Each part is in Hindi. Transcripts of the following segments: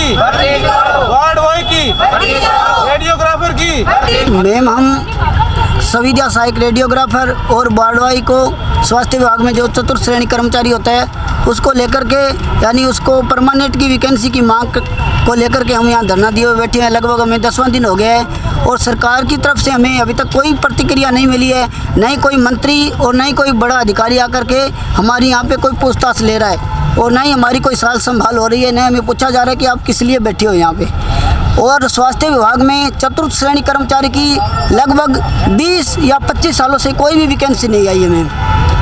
की, वार्ड बॉय की, रेडियोग्राफर की। मैम, हम संविदा सहायक रेडियोग्राफर और वार्ड बॉय को स्वास्थ्य विभाग में जो चतुर्थ श्रेणी कर्मचारी होता है उसको लेकर के, यानी उसको परमानेंट की वैकेंसी की मांग को लेकर के हम यहाँ धरना दिए हुए बैठे हैं। लगभग हमें 10वां दिन हो गया है और सरकार की तरफ से हमें अभी तक कोई प्रतिक्रिया नहीं मिली है। न ही कोई मंत्री और न ही कोई बड़ा अधिकारी आकर के हमारी यहाँ पे कोई पूछताछ ले रहा है और न ही हमारी कोई साल संभाल हो रही है। न हमें पूछा जा रहा है कि आप किस लिए बैठे हो यहाँ पे। और स्वास्थ्य विभाग में चतुर्थ श्रेणी कर्मचारी की लगभग 20 या 25 सालों से कोई भी वैकेंसी नहीं आई है मैम।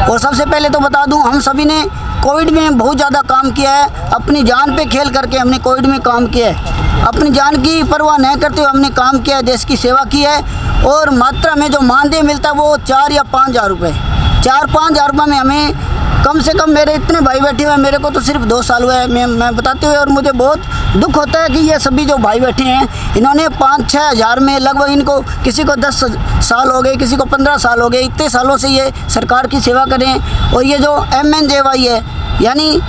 और सबसे पहले तो बता दूं, हम सभी ने कोविड में बहुत ज़्यादा काम किया है। अपनी जान पे खेल करके हमने कोविड में काम किया है। अपनी जान की परवाह न करते हुए हमने काम किया है, देश की सेवा की है। और मात्रा में जो मानदेय मिलता है वो 4 या 5 हज़ार रुपये, 4-5 हज़ार रुपये में हमें कम से कम, मेरे इतने भाई बैठे हुए हैं, मेरे को तो सिर्फ 2 साल हुए हैं मैं बताते हुए। और मुझे बहुत दुख होता है कि ये सभी जो भाई बैठे हैं इन्होंने 5-6 हज़ार में लगभग, इनको किसी को 10 साल हो गए, किसी को 15 साल हो गए, इतने सालों से ये सरकार की सेवा करें। और ये जो MNJY है, यानी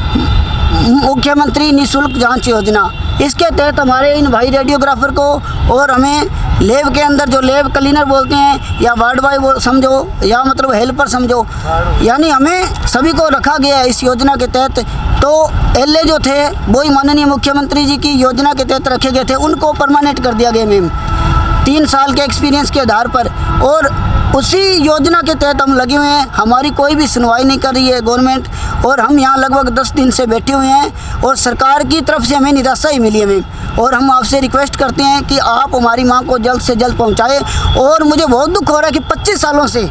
मुख्यमंत्री निःशुल्क जांच योजना, इसके तहत हमारे इन भाई रेडियोग्राफर को और हमें लैब के अंदर जो लैब क्लीनर बोलते हैं या वार्ड बॉय समझो या मतलब हेल्पर समझो, यानी हमें सभी को रखा गया है इस योजना के तहत। तो LA जो थे वही माननीय मुख्यमंत्री जी की योजना के तहत रखे गए थे, उनको परमानेंट कर दिया गया मैम 3 साल के एक्सपीरियंस के आधार पर। और उसी योजना के तहत हम लगे हुए हैं। हमारी कोई भी सुनवाई नहीं कर रही है गवर्नमेंट। और हम यहाँ लगभग 10 दिन से बैठे हुए हैं और सरकार की तरफ से हमें निराशा ही मिली है मैम। और हम आपसे रिक्वेस्ट करते हैं कि आप हमारी मांग को जल्द से जल्द पहुँचाएँ। और मुझे बहुत दुख हो रहा है कि 25 सालों से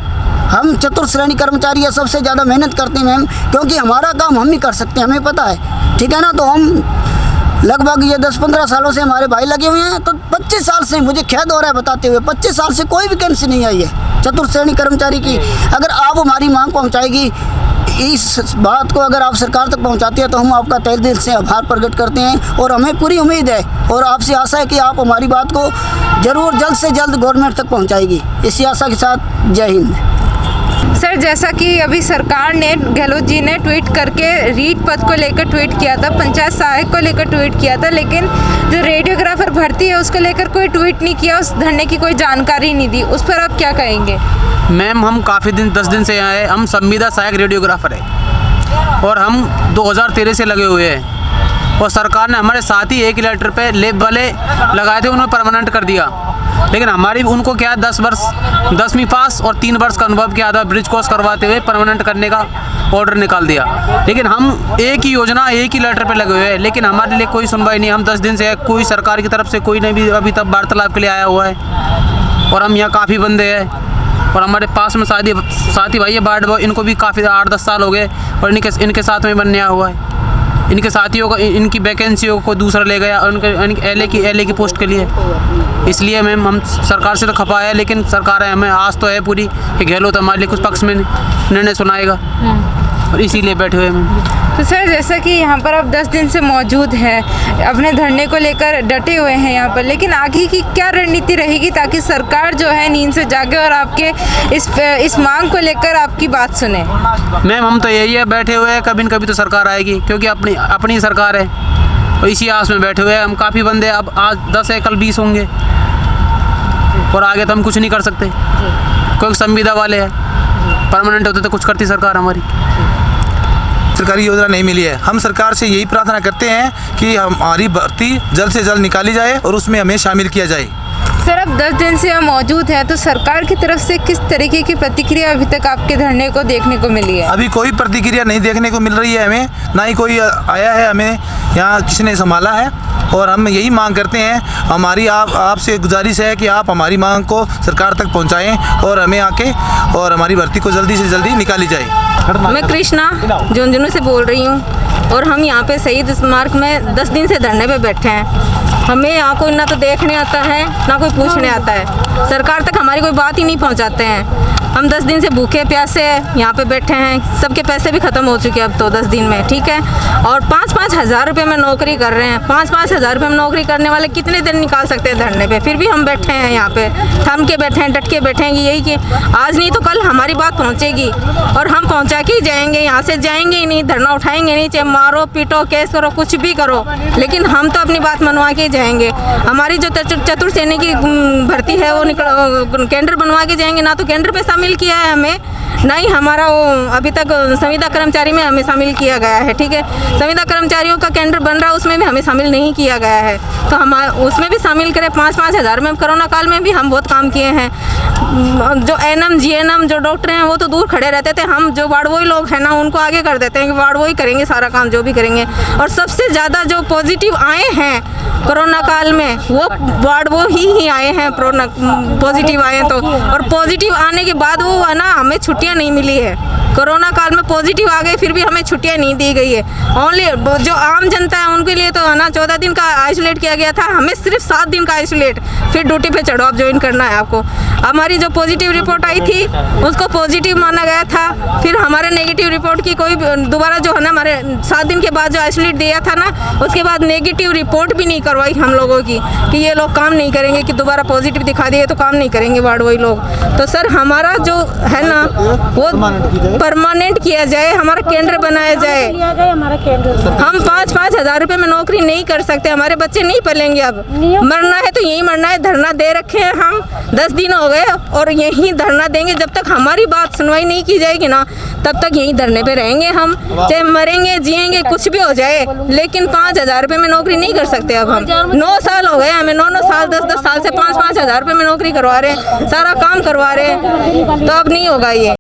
हम चतुर्थ श्रेणी कर्मचारी है, सबसे ज़्यादा मेहनत करते हैं मैम, क्योंकि हमारा काम हम ही कर सकते हैं, हमें पता है, ठीक है ना। तो हम लगभग ये 10-15 सालों से हमारे भाई लगे हुए हैं। तो 25 साल से मुझे खेद हो रहा है बताते हुए, 25 साल से कोई वैकेंसी नहीं आई है चतुर्थ श्रेणी कर्मचारी की। अगर आप हमारी मांग पहुंचाएगी, इस बात को अगर आप सरकार तक पहुंचाती है तो हम आपका तहे दिल से आभार प्रकट करते हैं। और हमें पूरी उम्मीद है और आपसे आशा है कि आप हमारी बात को ज़रूर जल्द से जल्द गवर्नमेंट तक पहुँचाएगी। इसी आशा के साथ जय हिंद। सर, जैसा कि अभी सरकार ने, गहलोत जी ने ट्वीट करके रीट पद को लेकर ट्वीट किया था, पंचायत सहायक को लेकर ट्वीट किया था, लेकिन जो रेडियोग्राफर भर्ती है उसको लेकर कोई ट्वीट नहीं किया, उस धरने की कोई जानकारी नहीं दी। उस पर आप क्या कहेंगे? मैम, हम काफ़ी दिन 10 दिन से यहाँ हैं। हम संविदा सहायक रेडियोग्राफर है और हम 2013 से लगे हुए हैं। और सरकार ने हमारे साथ ही एक ही लेटर पे लैब वाले लगाए थे, उन्होंने परमानेंट कर दिया। लेकिन हमारी उनको क्या 10 वर्ष 10वीं पास और 3 वर्ष का अनुभव किया था, ब्रिज कोर्स करवाते हुए परमानेंट करने का ऑर्डर निकाल दिया। लेकिन हम एक ही योजना, एक ही लेटर पे लगे हुए हैं, लेकिन हमारे लिए कोई सुनवाई नहीं। हम 10 दिन से कोई सरकार की तरफ से कोई नहीं भी अभी तक वार्तालाप के लिए आया हुआ है। और हम यहाँ काफ़ी बंदे हैं और हमारे पास में साथी भाई है वार्ड बॉय, इनको भी काफ़ी 8-10 साल हो गए और इनके साथ में बनने आया हुआ है। इनके साथियों को, इनकी वैकेंसियों को दूसरा ले गया उनके LA की पोस्ट के लिए। इसलिए मैम हम सरकार से तो खपा है, लेकिन सरकार है, हमें आस तो है पूरी कि गहलोत हमारे लिए कुछ पक्ष में निर्णय सुनाएगा और इसीलिए बैठे हुए मैम। तो सर, जैसा कि यहाँ पर आप 10 दिन से मौजूद हैं, अपने धरने को लेकर डटे हुए हैं यहाँ पर, लेकिन आगे की क्या रणनीति रहेगी ताकि सरकार जो है नींद से जागे और आपके इस मांग को लेकर आपकी बात सुने? मैम, हम तो यही है, बैठे हुए हैं, कभी न कभी तो सरकार आएगी, क्योंकि अपनी सरकार है और इसी आस में बैठे हुए हैं। हम काफ़ी बंदे, अब आज 10 है, कल 20 होंगे और आगे तो हम कुछ नहीं कर सकते क्योंकि संविदा वाले हैं। परमानेंट होते तो कुछ करती सरकार हमारी। सरकारी योजना नहीं मिली है। हम सरकार से यही प्रार्थना करते हैं कि हमारी भर्ती जल्द से जल्द निकाली जाए और उसमें हमें शामिल किया जाए। सर, अब 10 दिन से हम मौजूद हैं, तो सरकार की तरफ से किस तरीके की प्रतिक्रिया अभी तक आपके धरने को देखने को मिली है? अभी कोई प्रतिक्रिया नहीं देखने को मिल रही है हमें, ना ही कोई आया है, हमें यहाँ किसी ने संभाला है। और हम यही मांग करते हैं, हमारी आपसे गुजारिश है कि आप हमारी मांग को सरकार तक पहुँचाएँ और हमें आके और हमारी भर्ती को जल्दी से जल्दी निकाली जाए। मैं कृष्णा झुंझुनू से बोल रही हूँ और हम यहाँ पे शहीद स्मारक में 10 दिन से धरने पे बैठे हैं। हमें यहाँ कोई ना तो देखने आता है ना कोई पूछने आता है। सरकार तक हमारी कोई बात ही नहीं पहुँचाते हैं। हम 10 दिन से भूखे प्यासे यहाँ पे बैठे हैं, सबके पैसे भी ख़त्म हो चुके हैं अब तो 10 दिन में, ठीक है। और 5-5 हज़ार रुपये में नौकरी कर रहे हैं, 5-5 हज़ार रुपये में नौकरी करने वाले कितने दिन निकाल सकते हैं धरने पे? फिर भी हम बैठे हैं यहाँ पे, थम के बैठे हैं, डट के बैठे हैं कि यही कि आज नहीं तो कल हमारी बात पहुँचेगी और हम पहुँचा के ही जाएंगे, यहाँ से जाएंगे ही नहीं, धरना उठाएंगे नहीं, चाहे मारो पीटो केस करो कुछ भी करो, लेकिन हम तो अपनी बात मनवा के जाएंगे। हमारी जो चतुर सैनिक की भर्ती है वो केंद्र बनवा के जाएंगे, ना तो केंद्र पे शामिल किया है हमें, ना ही हमारा वो अभी तक संविदा कर्मचारी में हमें शामिल किया गया है, ठीक है। संविदा कर्मचारियों का केंद्र बन रहा है उसमें भी हमें शामिल नहीं किया गया है, तो हम उसमें भी शामिल करें। 5-5 हज़ार में कोरोना काल में भी हम बहुत काम किए हैं। जो एनएम जीएनएम जो डॉक्टर हैं वो तो दूर खड़े रहते थे, हम जो वार्डबॉय लोग हैं ना उनको आगे कर देते हैं कि वार्डबॉय करेंगे सारा काम जो भी करेंगे। और सबसे ज़्यादा जो पॉजिटिव आए हैं कोरोना काल में वो वार्डबॉय ही आए हैं, पॉजिटिव आए हैं तो। और पॉजिटिव आने के बाद वो है ना हमें छुट्टियां नहीं मिली है, कोरोना काल में पॉजिटिव आ गए फिर भी हमें छुट्टियां नहीं दी गई है। ओनली जो आम जनता है उनके लिए तो है ना 14 दिन का आइसोलेट किया गया था, हमें सिर्फ 7 दिन का आइसोलेट, फिर ड्यूटी पे चढ़ो आप ज्वाइन करना है आपको। हमारी जो पॉजिटिव रिपोर्ट आई थी उसको पॉजिटिव माना गया था, फिर हमारे नेगेटिव रिपोर्ट की कोई दोबारा जो है ना हमारे 7 दिन के बाद जो आइसोलेट दिया था ना उसके बाद नेगेटिव रिपोर्ट भी नहीं करवाई हम लोगों की कि ये लोग काम नहीं करेंगे, कि दोबारा पॉजिटिव दिखा दिए तो काम नहीं करेंगे वार्डबॉय लोग। तो सर हमारा जो है ना वो परमानेंट किया जाए, हमारा केंद्र बनाया जाए। हम 5-5 हज़ार रुपये में नौकरी नहीं कर सकते, हमारे बच्चे नहीं पलेंगे। अब मरना है तो यही मरना है, धरना दे रखे हैं हम 10 दिन हो गए और यहीं धरना देंगे जब तक हमारी बात सुनवाई नहीं की जाएगी ना, तब तक यहीं धरने पे रहेंगे हम, चाहे मरेंगे जिएंगे कुछ भी हो जाए, लेकिन 5 हज़ार रुपये में नौकरी नहीं कर सकते। अब हम 9 साल हो गए हमें, 9 साल 10 साल से 5-5 हज़ार रुपये में नौकरी करवा रहे हैं, सारा काम करवा रहे हैं, तो अब नहीं होगा ये।